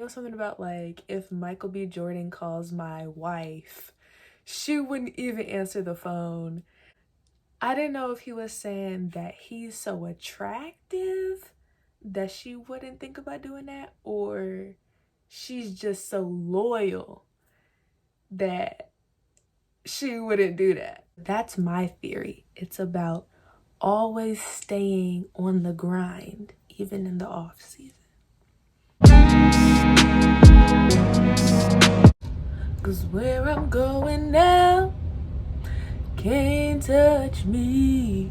was something about like, if Michael B. Jordan calls my wife, she wouldn't even answer the phone. I didn't know if he was saying that he's so attractive that she wouldn't think about doing that, or she's just so loyal that she wouldn't do that. That's my theory. It's about always staying on the grind, even in the off season. 'Cause where I'm going now can't touch me.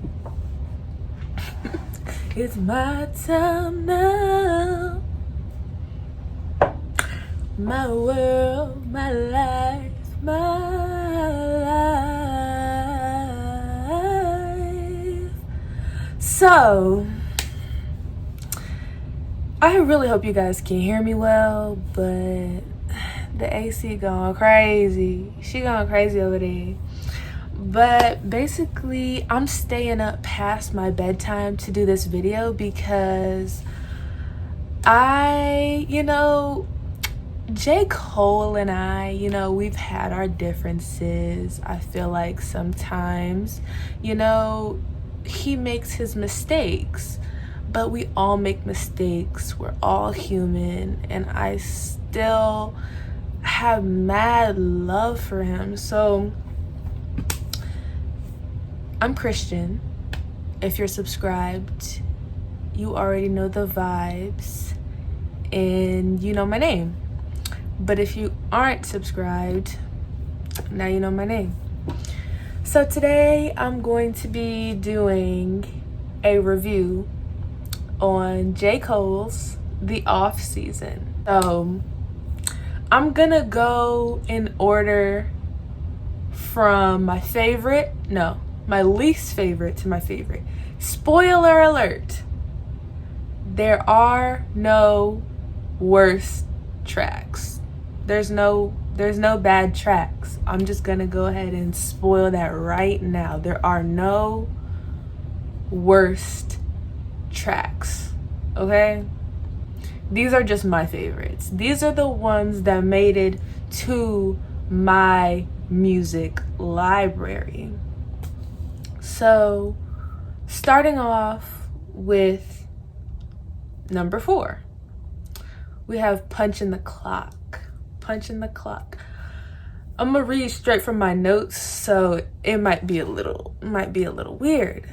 It's my time now. My world, my life, my life. So, I really hope you guys can hear me well, but the AC going crazy. She going crazy over there. But basically, I'm staying up past my bedtime to do this video because J. Cole and I, we've had our differences. I feel like sometimes, he makes his mistakes, but we all make mistakes. We're all human, and I still have mad love for him. So I'm Christian. If you're subscribed, you already know the vibes and you know my name. But if you aren't subscribed, now you know my name. So today I'm going to be doing a review on J. Cole's The Off Season. So I'm gonna go in order from my least favorite to my favorite. Spoiler alert, there are no worst tracks. There's no bad tracks. I'm just gonna go ahead and spoil that right now. There are no worst tracks, okay? These are just my favorites. These are the ones that made it to my music library. So, starting off with number 4, we have Punchin' the Clock. Punchin' the Clock. I'm gonna read straight from my notes, so it might be a little weird.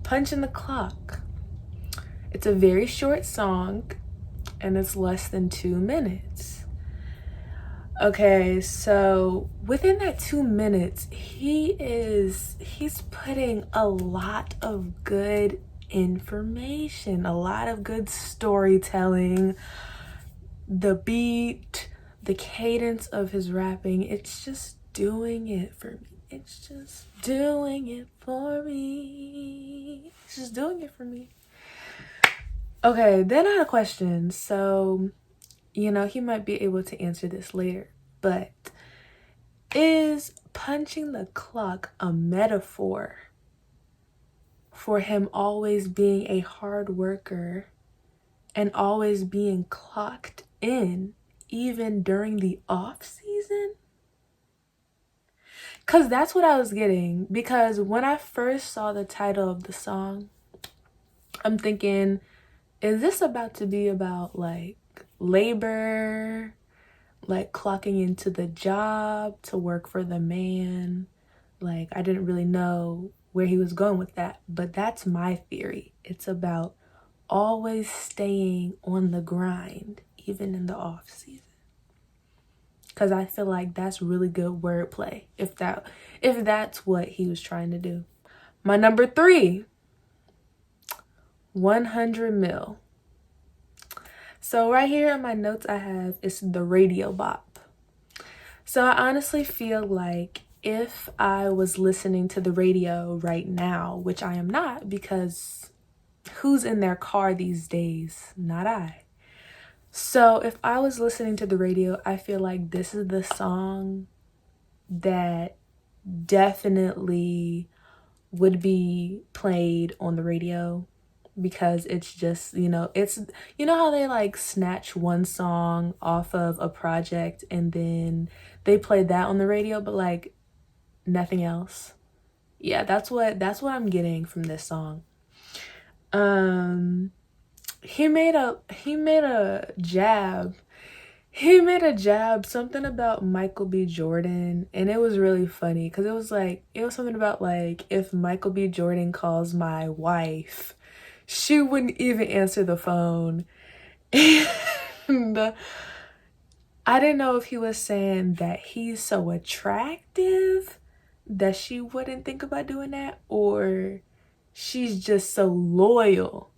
Punchin' the Clock. It's a very short song, and it's less than 2 minutes. Okay, so within that 2 minutes, he's putting a lot of good information, a lot of good storytelling. The beat, the cadence of his rapping, it's just doing it for me. It's just doing it for me. It's just doing it for me. Okay, then I had a question. So, he might be able to answer this later, but is punching the clock a metaphor for him always being a hard worker and always being clocked in even during the off season? Because that's what I was getting. Because when I first saw the title of the song, I'm thinking, is this about to be about like labor, like clocking into the job to work for the man? Like, I didn't really know where he was going with that, but that's my theory. It's about always staying on the grind, even in the off season. Because I feel like that's really good wordplay, if that's what he was trying to do. My number 3, 100 Mil. So right here in my notes I have, it's the radio bop. So I honestly feel like if I was listening to the radio right now, which I am not, because who's in their car these days? Not I. So if I was listening to the radio, I feel like this is the song that definitely would be played on the radio. because it's just, you know, it's, you know how they like snatch one song off of a project and then they play that on the radio, but like nothing else. Yeah, that's what I'm getting from this song. He made a jab. He made a jab, something about Michael B. Jordan, and it was really funny because it was something about like, if Michael B. Jordan calls my wife, she wouldn't even answer the phone. And I didn't know if he was saying that he's so attractive that she wouldn't think about doing that, or she's just so loyal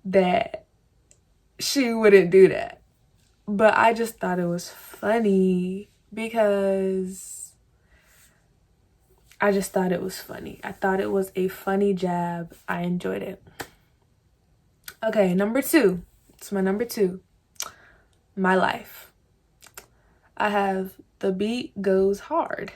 that she wouldn't do that. But I just thought it was funny because I just thought it was funny. I thought it was a funny jab. I enjoyed it. Okay, number 2. It's my number 2. My Life. I have The Beat Goes Hard.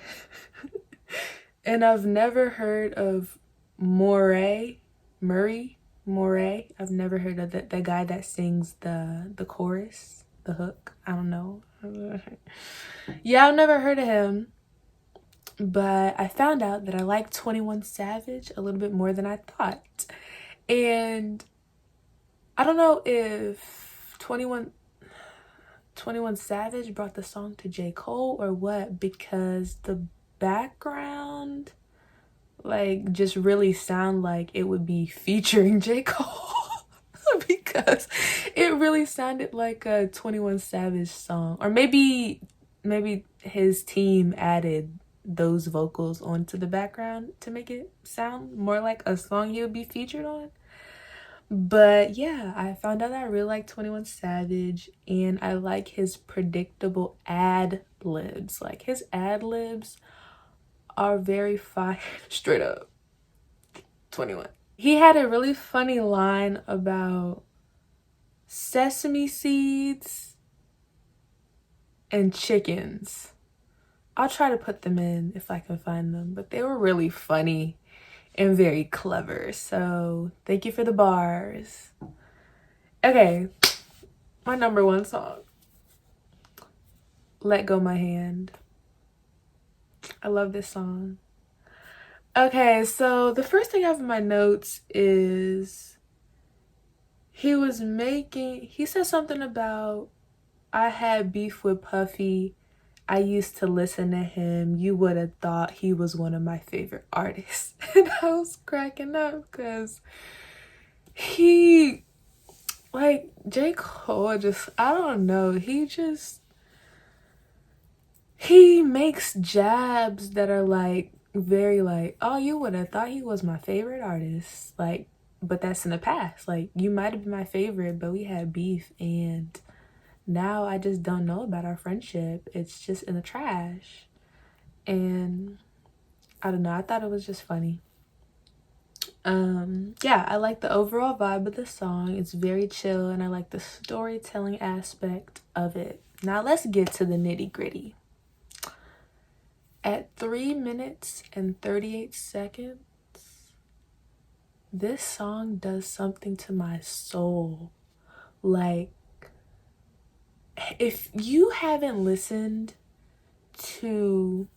And I've never heard of Murray. I've never heard of the guy that sings the chorus, the hook. I don't know. Yeah, I've never heard of him. But I found out that I like 21 Savage a little bit more than I thought. And I don't know if 21 Savage brought the song to J. Cole or what, because the background like just really sound like it would be featuring J. Cole. Because it really sounded like a 21 Savage song. Or maybe his team added those vocals onto the background to make it sound more like a song he would be featured on. But yeah, I found out that I really like 21 Savage, and I like his predictable ad-libs. Like, his ad-libs are very fire. Straight up. 21. He had a really funny line about sesame seeds and chickens. I'll try to put them in if I can find them, but they were really funny and very clever. So thank you for the bars. Okay, my number 1 song, Let Go My Hand. I love this song. Okay, so the first thing I have in my notes is he said something about, I had beef with Puffy. I used to listen to him. You would have thought he was one of my favorite artists. And I was cracking up because he, like, J. Cole just, I don't know. He makes jabs that are like, very like, oh, you would have thought he was my favorite artist. Like, but that's in the past. Like, you might have been my favorite, but we had beef, and now I just don't know about our friendship. It's just in the trash. And I don't know, I thought it was just funny. Yeah, I like the overall vibe of the song. It's very chill, and I like the storytelling aspect of it. Now let's get to the nitty-gritty. At 3 minutes and 38 seconds, this song does something to my soul. Like, if you haven't listened to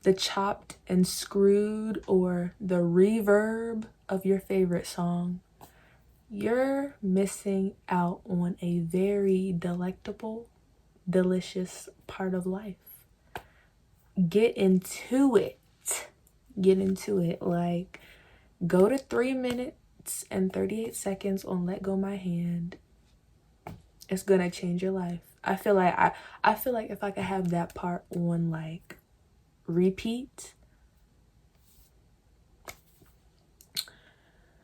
the chopped and screwed or the reverb of your favorite song, you're missing out on a very delectable, delicious part of life. Get into it. Like, go to 3 minutes and 38 seconds on Let Go My Hand. It's gonna change your life. I feel like if I could have that part on like repeat.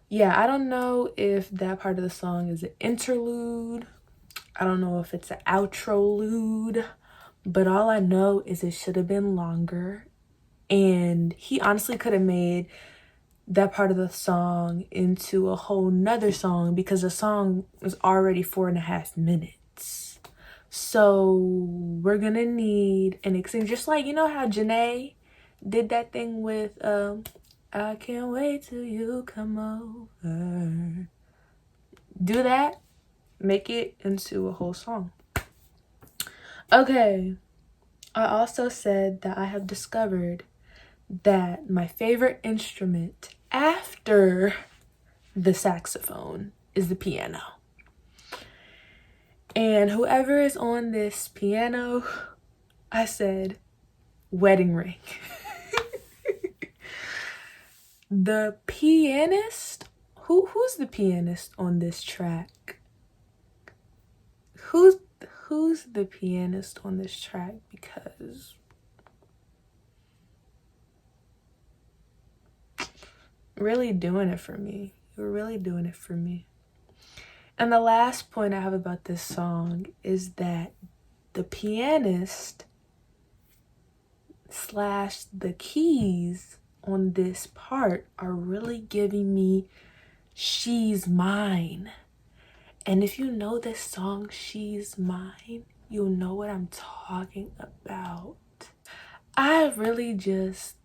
Yeah, I don't know if that part of the song is an interlude. I don't know if it's an outro-lude. But all I know is it should have been longer. And he honestly could have made that part of the song into a whole nother song, because the song was already 4.5 minutes. So we're gonna need an extended, just like, you know how Janae did that thing with I can't wait till you come over. Do that. Make it into a whole song. Okay. I also said that I have discovered that my favorite instrument after the saxophone is the piano. And whoever is on this piano, I said, wedding ring. The pianist, who's the pianist on this track? Who's the pianist on this track? Because really doing it for me. You're really doing it for me. And the last point I have about this song is that the pianist / the keys on this part are really giving me She's Mine. And if you know this song, She's Mine, you'll know what I'm talking about. I really just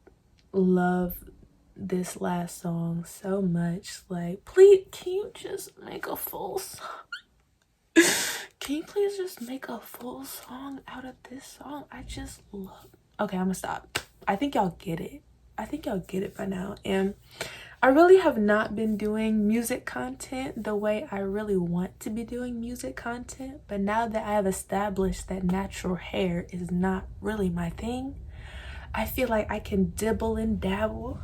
love this last song so much. Like, please, can you just make a full song? Can you please just make a full song out of this song? I just love. Okay, I'm gonna stop. I think y'all get it. I think y'all get it by now. And I really have not been doing music content the way I really want to be doing music content. But now that I have established that natural hair is not really my thing, I feel like I can dibble and dabble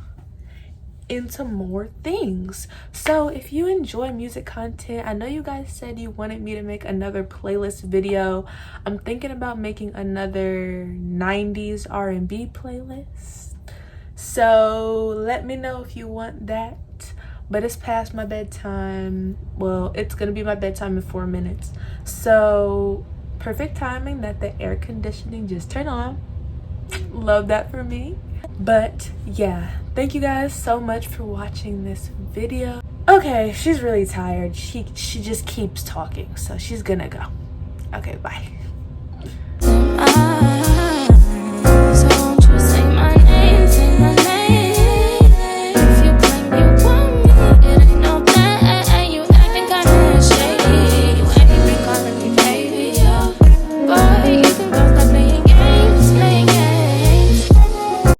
into more things. So if you enjoy music content, I know you guys said you wanted me to make another playlist video. I'm thinking about making another 90s R&B playlist. So let me know if you want that. But it's past my bedtime. Well, it's gonna be my bedtime in 4 minutes. So perfect timing that the air conditioning just turned on. Love that for me. But yeah, thank you guys so much for watching this video. Okay, she's really tired. She just keeps talking, so she's gonna go. Okay, bye.